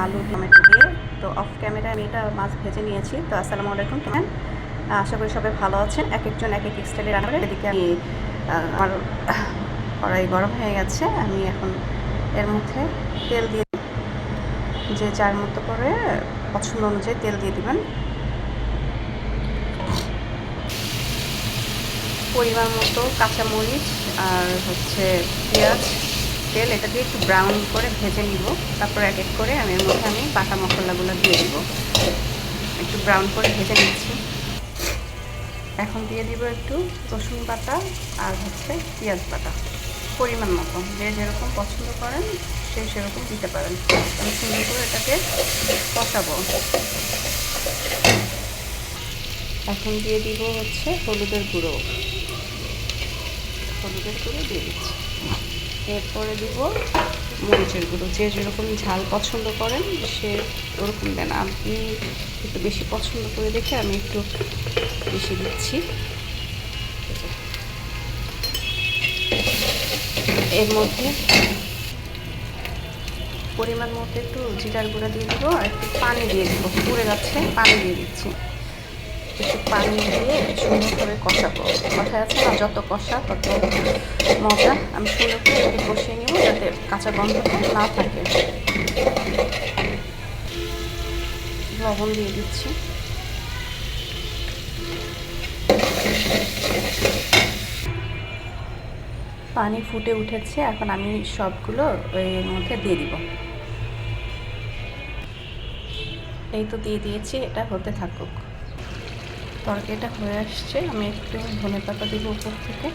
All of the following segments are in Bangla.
আলু টমেটো দিয়ে। তো অফ ক্যামেরায় আমি এটা মাছ ভেজে নিয়েছি। তো আসসালামু আলাইকুম, কেমন? আশা করি সবাই ভালো আছেন। এক একজন এক এক স্টাইলে রান্না করে। এদিকে আমি আমার কড়াই গরম হয়ে গেছে। আমি এখন এর মধ্যে তেল দিয়ে, যে যার মতো করে পছন্দ অনুযায়ী তেল দিয়ে দিবেন। পরিমাণ মতো কাঁচামরিচ আর পেঁয়াজ, তেল এটা দিয়ে একটু ব্রাউন করে ভেজে নিব। তারপর এক এক করে আমি এর মধ্যে বাটা মশলাগুলো দিয়ে দিব। একটু ব্রাউন করে ভেজে নিচ্ছি। এখন দিয়ে দিব একটু রসুন বাটা আর পেঁয়াজ বাটা পরিমাণ মতো, যে যেরকম পছন্দ করেন সে সেরকম দিতে পারেন। আমি সুন্দর করে এটাকে কষাবো। এখন দিয়ে দিব হলুদের গুঁড়ো দিয়ে দিচ্ছি। এরপরে দিব মরিচের গুঁড়ো, যে যেরকম ঝাল পছন্দ করেন সে ওরকম দেন। আমি একটু বেশি পছন্দ করে দেখে আমি একটু বেশি দিচ্ছি। এর মধ্যে পরিমাণ মতো একটু জিরার গুঁড়া দিয়ে দিব আর একটু পানি দিয়ে দিব। পুড়ে যাচ্ছে, পানি দিয়ে দিচ্ছি। একটু পানি দিয়ে সুন্দর করে কষাবো। কথায় আছে না, যত কষা তত মজা। আমি সুন্দর করে এটাকে কষিয়ে নেব যাতে কাঁচা গন্ধটা না থাকে। লবণ দিয়ে দিচ্ছি। পানি ফুটে উঠেছে, এখন আমি সবগুলো এর মধ্যে দিয়ে দিব। এই তো দিয়ে দিয়েছি, এটা হতে থাকুক। তরকারিটা হয়ে আসছে। আমি একটু ধনেপাতা দিব উপর থেকে,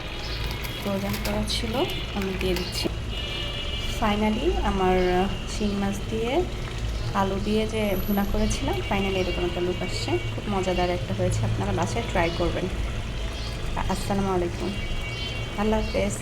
প্রয়োজন করা ছিল, আমি দিয়ে দিচ্ছি। ফাইনালি আমার শিং মাছ দিয়ে আলু দিয়ে যে ভুনা করেছিলাম, ফাইনালি এরকম একটা লুক আসছে। খুব মজাদার একটা হয়েছে। আপনারা বাসায় ট্রাই করবেন। আসসালামু আলাইকুম, আল্লাহ হাফেজ।